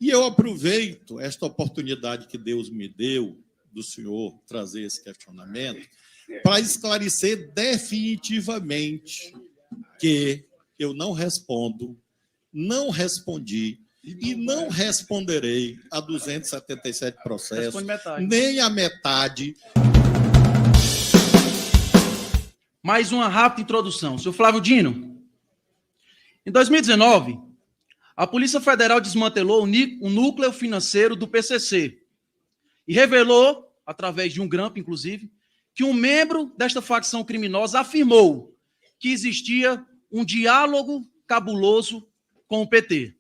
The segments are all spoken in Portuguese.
E eu aproveito esta oportunidade que Deus me deu, do senhor trazer esse questionamento, para esclarecer definitivamente que eu não respondo, não respondi e não responderei a 277 processos, nem a metade. Mais uma rápida introdução. Senhor Flávio Dino, em 2019, a Polícia Federal desmantelou o núcleo financeiro do PCC e revelou, através de um grampo, inclusive, que um membro desta facção criminosa afirmou que existia um diálogo cabuloso com o PT.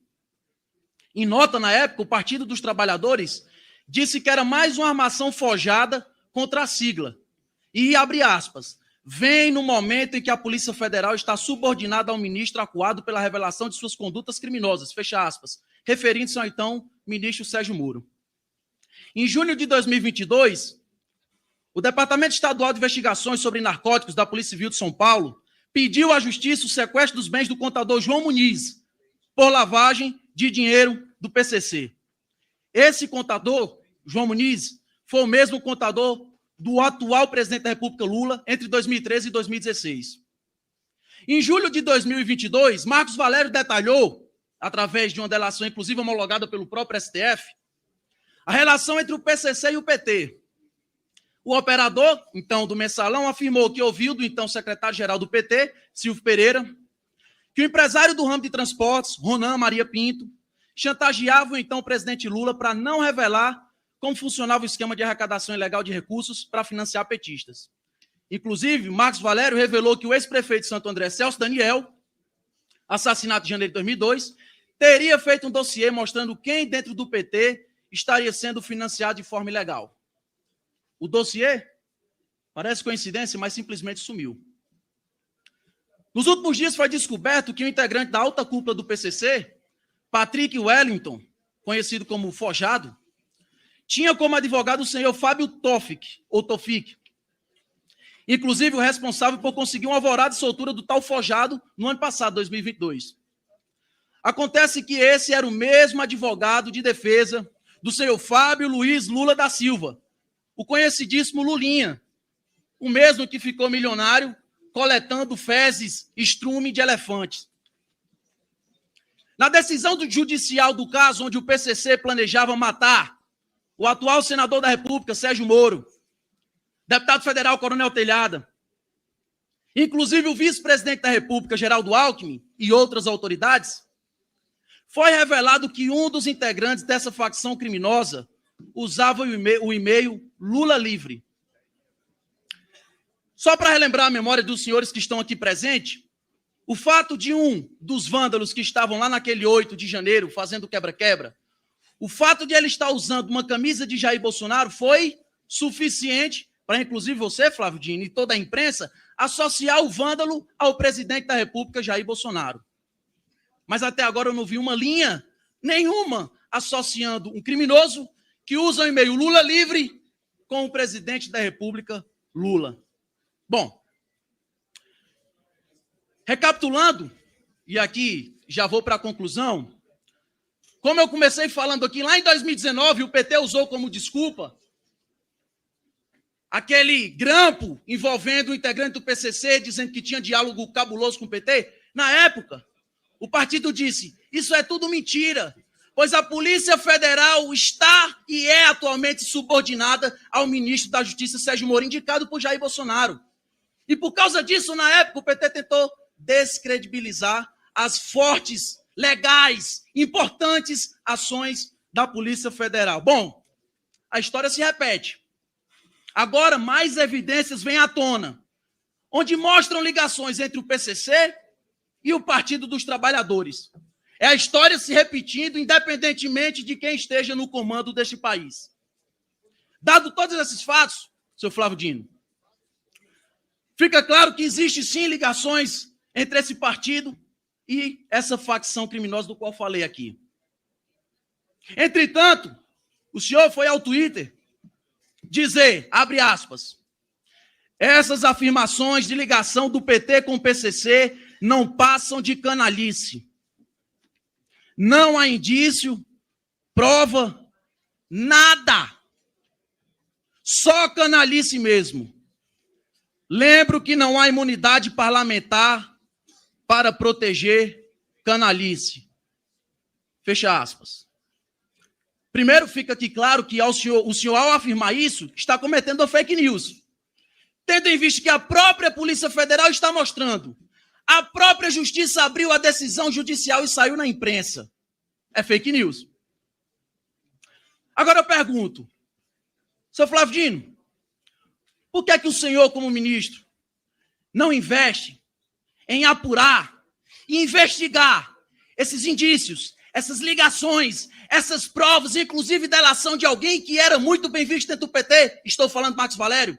Em nota, na época, o Partido dos Trabalhadores disse que era mais uma armação forjada contra a sigla. E, abre aspas, vem no momento em que a Polícia Federal está subordinada ao ministro acuado pela revelação de suas condutas criminosas, fecha aspas, referindo-se ao então ministro Sérgio Moro. Em junho de 2022, o Departamento Estadual de Investigações sobre Narcóticos da Polícia Civil de São Paulo pediu à Justiça o sequestro dos bens do contador João Muniz por lavagem de dinheiro do PCC. Esse contador, João Muniz, foi o mesmo contador do atual presidente da República, Lula, entre 2013 e 2016. Em julho de 2022, Marcos Valério detalhou, através de uma delação inclusive homologada pelo próprio STF, a relação entre o PCC e o PT. O operador, então, do Mensalão, afirmou que ouviu do então secretário-geral do PT, Silvio Pereira, que o empresário do ramo de transportes, Ronan Maria Pinto, chantageava o então presidente Lula para não revelar como funcionava o esquema de arrecadação ilegal de recursos para financiar petistas. Inclusive, Marcos Valério revelou que o ex-prefeito de Santo André, Celso Daniel, assassinado em janeiro de 2002, teria feito um dossiê mostrando quem dentro do PT estaria sendo financiado de forma ilegal. O dossiê, parece coincidência, mas simplesmente sumiu. Nos últimos dias foi descoberto que o integrante da alta cúpula do PCC, Patrick Wellington, conhecido como Forjado, tinha como advogado o senhor Fábio Tofik, inclusive o responsável por conseguir um alvorada de soltura do tal Forjado no ano passado, 2022. Acontece que esse era o mesmo advogado de defesa do senhor Fábio Luiz Lula da Silva, o conhecidíssimo Lulinha, o mesmo que ficou milionário coletando fezes, estrume de elefantes. Na decisão judicial do caso onde o PCC planejava matar o atual senador da República, Sérgio Moro, deputado federal Coronel Telhada, inclusive o vice-presidente da República, Geraldo Alckmin, e outras autoridades, foi revelado que um dos integrantes dessa facção criminosa usava o e-mail Lula Livre. Só para relembrar a memória dos senhores que estão aqui presentes, o fato de um dos vândalos que estavam lá naquele 8 de janeiro fazendo quebra-quebra, o fato de ele estar usando uma camisa de Jair Bolsonaro foi suficiente para, inclusive você, Flávio Dino, e toda a imprensa, associar o vândalo ao presidente da República, Jair Bolsonaro. Mas até agora eu não vi uma linha nenhuma associando um criminoso que usa o e-mail Lula Livre com o presidente da República, Lula. Bom, recapitulando, e aqui já vou para a conclusão, como eu comecei falando aqui, lá em 2019, o PT usou como desculpa aquele grampo envolvendo o integrante do PCC, dizendo que tinha diálogo cabuloso com o PT. Na época, o partido disse, isso é tudo mentira, pois a Polícia Federal está e é atualmente subordinada ao ministro da Justiça, Sérgio Moro, indicado por Jair Bolsonaro. E por causa disso, na época, o PT tentou descredibilizar as fortes, legais, importantes ações da Polícia Federal. Bom, a história se repete. Agora, mais evidências vêm à tona, onde mostram ligações entre o PCC e o Partido dos Trabalhadores. É a história se repetindo, independentemente de quem esteja no comando deste país. Dado todos esses fatos, senhor Flávio Dino, fica claro que existe sim ligações entre esse partido e essa facção criminosa do qual falei aqui. Entretanto, o senhor foi ao Twitter dizer, abre aspas, essas afirmações de ligação do PT com o PCC não passam de canalice. Não há indício prova, nada. Só canalice mesmo. Lembro que não há imunidade parlamentar para proteger canalice. Fecha aspas. Primeiro, fica aqui claro que o senhor, ao afirmar isso, está cometendo fake news. Tendo em vista que a própria Polícia Federal está mostrando. A própria Justiça abriu a decisão judicial e saiu na imprensa. É fake news. Agora eu pergunto, senhor Flávio Dino, por que é que o senhor, como ministro, não investe em apurar e investigar esses indícios, essas ligações, essas provas, inclusive delação de alguém que era muito bem visto dentro do PT, estou falando Marcos Valério,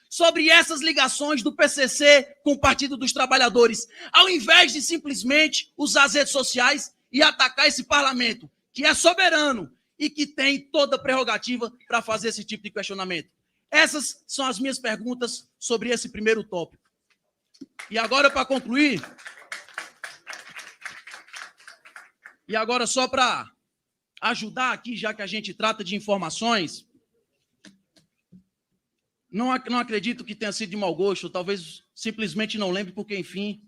sobre essas ligações do PCC com o Partido dos Trabalhadores, ao invés de simplesmente usar as redes sociais e atacar esse parlamento, que é soberano e que tem toda a prerrogativa para fazer esse tipo de questionamento. Essas são as minhas perguntas sobre esse primeiro tópico. E agora, para concluir, só para ajudar aqui, já que a gente trata de informações, não acredito que tenha sido de mau gosto, talvez simplesmente não lembre, porque, enfim,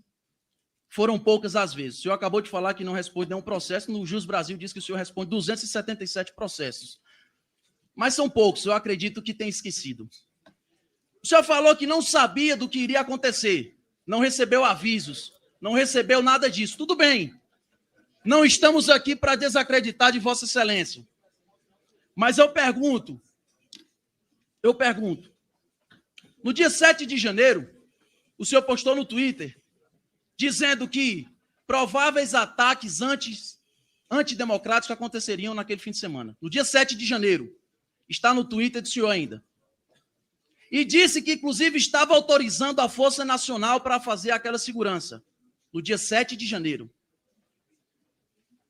foram poucas as vezes. O senhor acabou de falar que não responde nenhum processo, no Jus Brasil diz que o senhor responde 277 processos. Mas são poucos, eu acredito que tem esquecido. O senhor falou que não sabia do que iria acontecer, não recebeu avisos, não recebeu nada disso. Tudo bem, não estamos aqui para desacreditar de Vossa Excelência. Mas eu pergunto, no dia 7 de janeiro, o senhor postou no Twitter, dizendo que prováveis ataques antidemocráticos aconteceriam naquele fim de semana. No dia 7 de janeiro, está no Twitter do senhor ainda. E disse que, inclusive, estava autorizando a Força Nacional para fazer aquela segurança. No dia 7 de janeiro.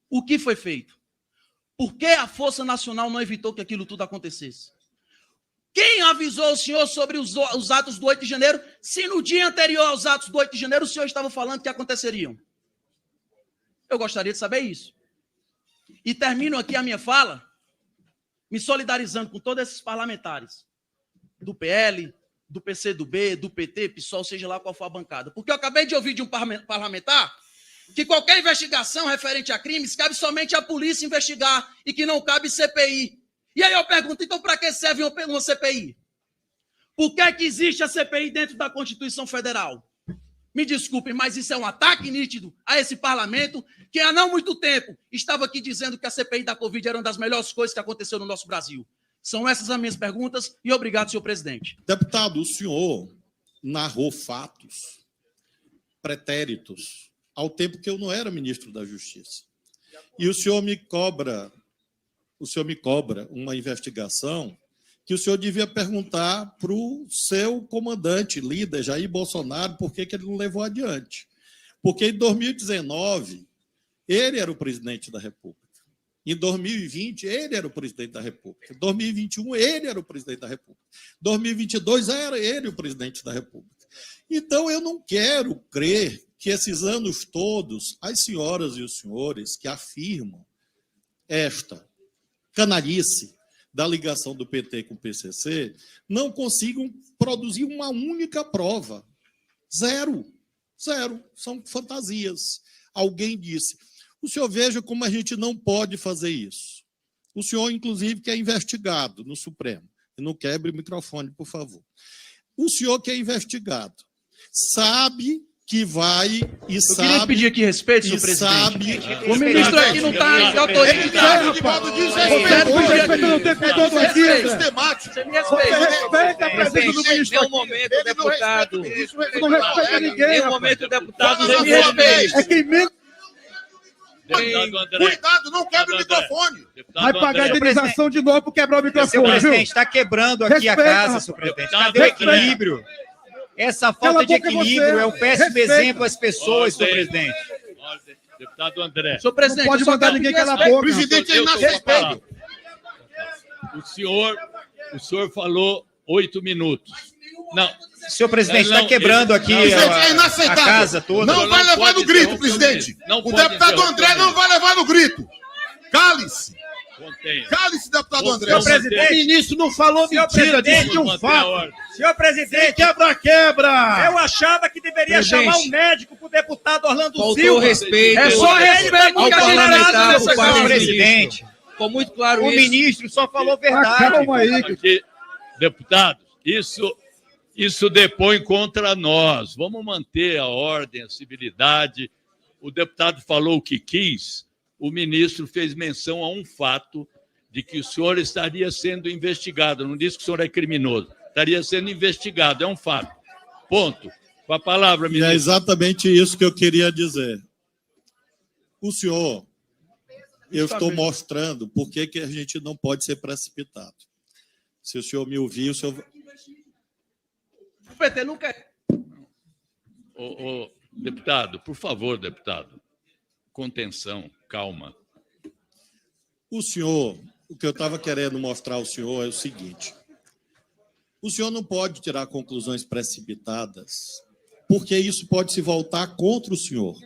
O que foi feito? Por que a Força Nacional não evitou que aquilo tudo acontecesse? Quem avisou o senhor sobre os atos do 8 de janeiro, se no dia anterior aos atos do 8 de janeiro o senhor estava falando que aconteceriam? Eu gostaria de saber isso. E termino aqui a minha fala me solidarizando com todos esses parlamentares do PL, do PCdoB, do PT, PSOL, seja lá qual for a bancada. Porque eu acabei de ouvir de um parlamentar que qualquer investigação referente a crimes cabe somente à polícia investigar e que não cabe CPI. E aí eu pergunto, então para que serve uma CPI? Por que é que existe a CPI dentro da Constituição Federal? Me desculpem, mas isso é um ataque nítido a esse parlamento que há não muito tempo estava aqui dizendo que a CPI da Covid era uma das melhores coisas que aconteceu no nosso Brasil. São essas as minhas perguntas e obrigado, senhor presidente. Deputado, o senhor narrou fatos pretéritos ao tempo que eu não era ministro da Justiça. E o senhor me cobra uma investigação que o senhor devia perguntar para o seu comandante, líder, Jair Bolsonaro, por que ele não levou adiante. Porque em 2019, ele era o presidente da República. Em 2020, ele era o presidente da República. Em 2021, ele era o presidente da República. Em 2022, era ele o presidente da República. Então, eu não quero crer que esses anos todos, as senhoras e os senhores que afirmam esta canalice da ligação do PT com o PCC, não consigam produzir uma única prova. Zero. São fantasias. Alguém disse. O senhor veja como a gente não pode fazer isso. O senhor, inclusive, que é investigado no Supremo. E não quebre o microfone, por favor. O senhor que é investigado sabe que vai e sabe... Eu queria pedir aqui respeito, senhor presidente. O ministro aqui não está autorizado. Não tem controle aqui. Você me respeita. A presença do ministro. Nenhum momento, deputado. Não respeita ninguém. Nenhum momento, deputado. Você me respeita. É quem mesmo. Cuidado, não quebre o microfone. Vai pagar a indenização de novo por quebrar o microfone. Senhor presidente, está quebrando aqui a casa, senhor presidente. Cadê o equilíbrio? Essa falta de equilíbrio é um péssimo exemplo às pessoas, senhor presidente. Deputado André. Senhor presidente, não pode mandar ninguém calar a boca. O presidente é inaceitável. O senhor falou 8 minutos. Não. Senhor presidente, está quebrando aqui a casa toda. Não vai levar no grito, presidente. O deputado André não vai levar no grito. Cale-se. Contenha. Cale-se, deputado André. Senhor presidente, O ministro não falou Senhor mentira, presidente, disse um Manter a fato. ordem. senhor presidente, Quebra-quebra! eu achava que deveria Presidente. chamar um médico pro deputado Orlando Faltou Silva. respeito. É só respeito ao que a gente parlamentar dá por nessa parte do Câmara. Presidente, ministro. Ficou muito claro o isso. ministro só falou verdade. Calma aí. Aqui, deputados, isso depõe contra nós. Vamos manter a ordem, a civilidade. O deputado falou o que quis. O ministro fez menção a um fato de que o senhor estaria sendo investigado. Não disse que o senhor é criminoso. Estaria sendo investigado. É um fato. Ponto. Com a palavra, E é ministro. exatamente isso que eu queria dizer. O senhor, eu estou mostrando por que a gente não pode ser precipitado. Se o senhor me ouvir, o senhor... O PT não quer. Deputado, por favor, deputado. Contenção, calma. O senhor, o que eu estava querendo mostrar ao senhor é o seguinte. O senhor não pode tirar conclusões precipitadas, porque isso pode se voltar contra o senhor.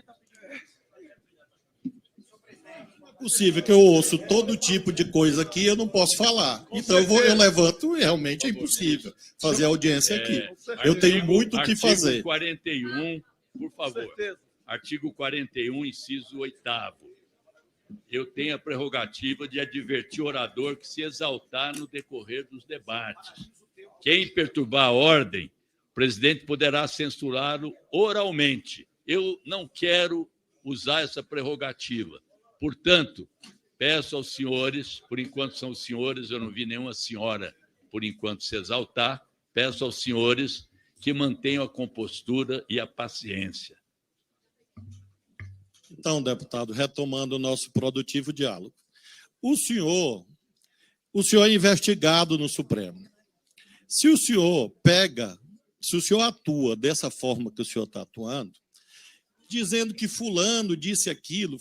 É possível que eu ouço todo tipo de coisa aqui e eu não posso falar. Então eu levanto e realmente é impossível fazer audiência aqui. Eu tenho muito o que fazer. Artigo 41, por favor. Artigo 41, inciso 8º. Eu tenho a prerrogativa de advertir o orador que se exaltar no decorrer dos debates. Quem perturbar a ordem, o presidente poderá censurá-lo oralmente. Eu não quero usar essa prerrogativa. Portanto, peço aos senhores, por enquanto são os senhores, eu não vi nenhuma senhora, por enquanto, se exaltar, peço aos senhores que mantenham a compostura e a paciência. Então, deputado, retomando o nosso produtivo diálogo. O senhor é investigado no Supremo. Se o senhor atua dessa forma que o senhor está atuando, dizendo que fulano disse aquilo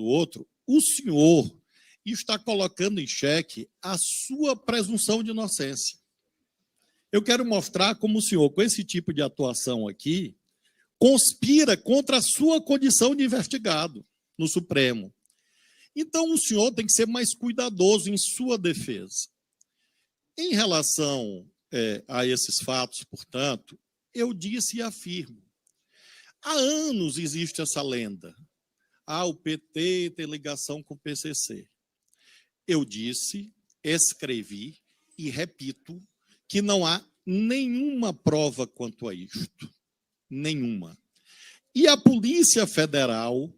outro, o senhor está colocando em xeque a sua presunção de inocência. Eu quero mostrar como o senhor, com esse tipo de atuação aqui, conspira contra a sua condição de investigado no Supremo. Então, o senhor tem que ser mais cuidadoso em sua defesa. Em relação a esses fatos, portanto, eu disse e afirmo. Há anos existe essa lenda. O PT tem ligação com o PCC. Eu disse, escrevi e repito que não há nenhuma prova quanto a isto. Nenhuma. E a Polícia Federal,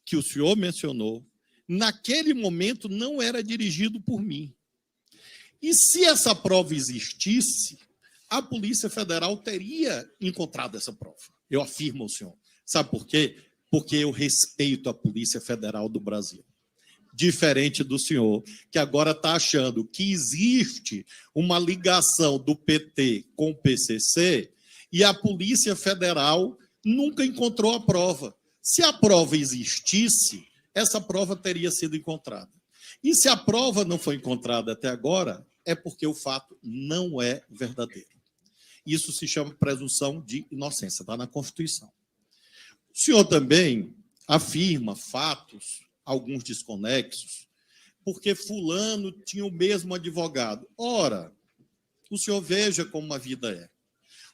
que o senhor mencionou, naquele momento não era dirigido por mim. E se essa prova existisse, a Polícia Federal teria encontrado essa prova. Eu afirmo ao senhor. Sabe por quê? Porque eu respeito a Polícia Federal do Brasil. Diferente do senhor, que agora está achando que existe uma ligação do PT com o PCC e a Polícia Federal nunca encontrou a prova. Se a prova existisse, essa prova teria sido encontrada. E se a prova não foi encontrada até agora, é porque o fato não é verdadeiro. Isso se chama presunção de inocência, está na Constituição. O senhor também afirma fatos, alguns desconexos, porque fulano tinha o mesmo advogado. Ora, o senhor veja como a vida é.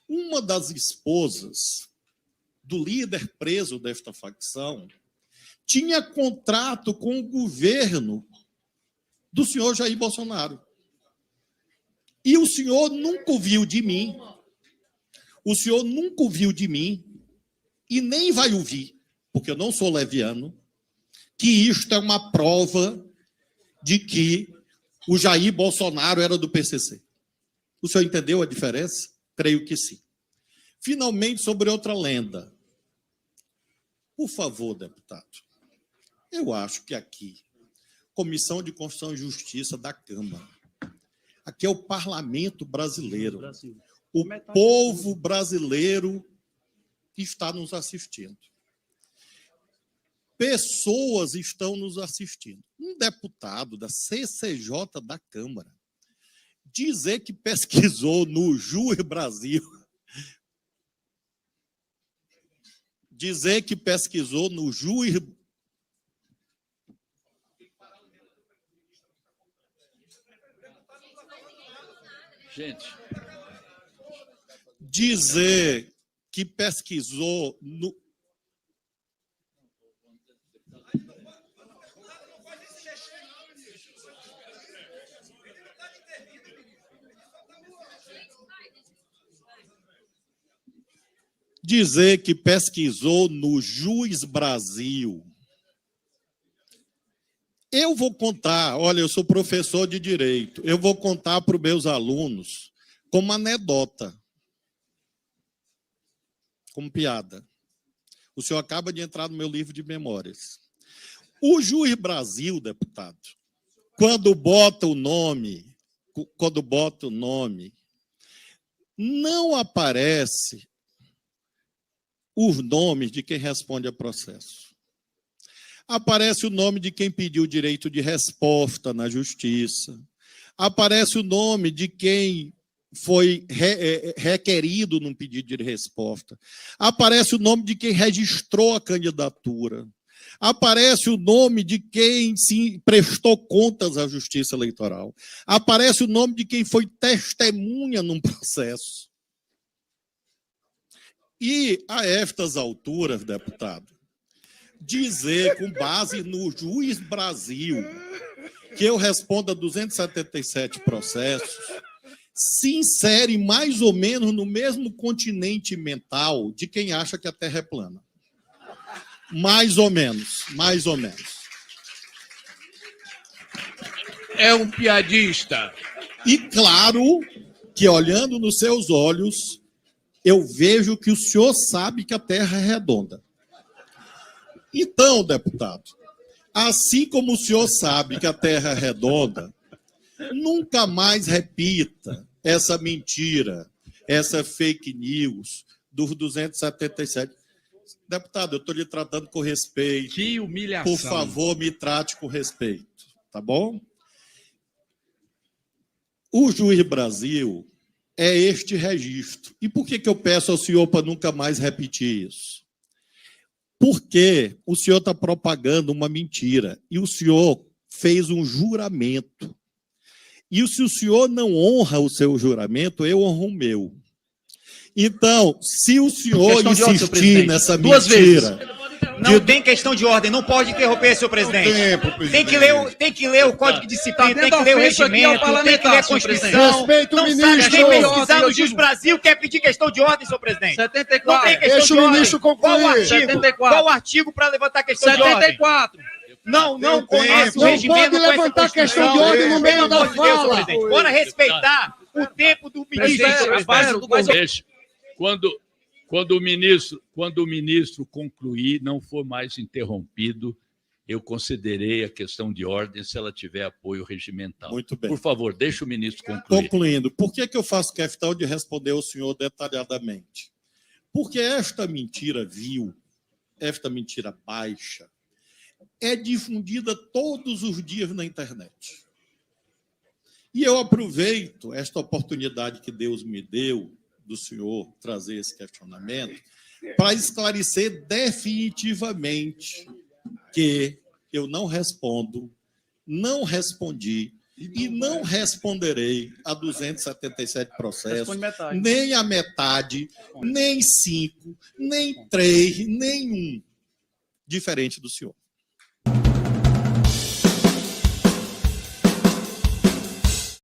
Uma das esposas do líder preso desta facção tinha contrato com o governo do senhor Jair Bolsonaro. E o senhor nunca ouviu de mim, e nem vai ouvir, porque eu não sou leviano, que isto é uma prova de que o Jair Bolsonaro era do PCC. O senhor entendeu a diferença? Creio que sim. Finalmente, sobre outra lenda. Por favor, deputado, eu acho que aqui, Comissão de Constituição e Justiça da Câmara, aqui é o parlamento brasileiro, o povo brasileiro que está nos assistindo. Pessoas estão nos assistindo. Um deputado da CCJ da Câmara dizer que pesquisou no Júri Brasil, Gente, Dizer que pesquisou no... Dizer que pesquisou no Juiz Brasil. Eu vou contar, olha, eu sou professor de direito, eu vou contar para os meus alunos como anedota, como piada. O senhor acaba de entrar no meu livro de memórias. O Juiz Brasil, deputado, quando bota o nome, não aparece os nomes de quem responde a processo. Aparece o nome de quem pediu direito de resposta na justiça. Aparece o nome de quem foi requerido num pedido de resposta. Aparece o nome de quem registrou a candidatura. Aparece o nome de quem se prestou contas à Justiça Eleitoral. Aparece o nome de quem foi testemunha num processo. E, a estas alturas, deputado, dizer, com base no Juiz Brasil, que eu respondo a 277 processos, se insere mais ou menos no mesmo continente mental de quem acha que a Terra é plana. Mais ou menos, mais ou menos. É um piadista. E claro que, olhando nos seus olhos, eu vejo que o senhor sabe que a Terra é redonda. Então, deputado, assim como o senhor sabe que a Terra é redonda, nunca mais repita essa mentira, essa fake news dos 277. Deputado, eu estou lhe tratando com respeito. Que humilhação. Por favor, me trate com respeito, tá bom? O Juiz Brasil é este registro. E por que eu peço ao senhor para nunca mais repetir isso? Porque o senhor está propagando uma mentira e o senhor fez um juramento. E se o senhor não honra o seu juramento, eu honro o meu. Então, se o senhor insistir nessa mentira... Não tem questão de ordem, não pode interromper, senhor presidente. Tem que ler o Código de Disciplina, tem que ler o regimento, tem que ler a Constituição. Não sabe nem pesquisar no Juiz Brasil, quer pedir questão de ordem, senhor presidente. 74. Não tem questão Deixa de o ordem. ministro concluir. 74. Qual o artigo para levantar questão de ordem? 74. Não conheço o Não regimento. pode levantar questão de ordem no meio da fala. Bora respeitar o tempo do ministro. deixa. Quando o ministro concluir, não for mais interrompido, eu considerei a questão de ordem se ela tiver apoio regimental. Muito bem. Por favor, deixa o ministro concluir. Concluindo, por que eu faço questão de responder ao senhor detalhadamente? Porque esta mentira vil, esta mentira baixa, é difundida todos os dias na internet. E eu aproveito esta oportunidade que Deus me deu do senhor trazer esse questionamento para esclarecer definitivamente que eu não respondo, não respondi e não responderei a 277 processos, nem a metade, nem 5, nem 3, nem 1, diferente do senhor.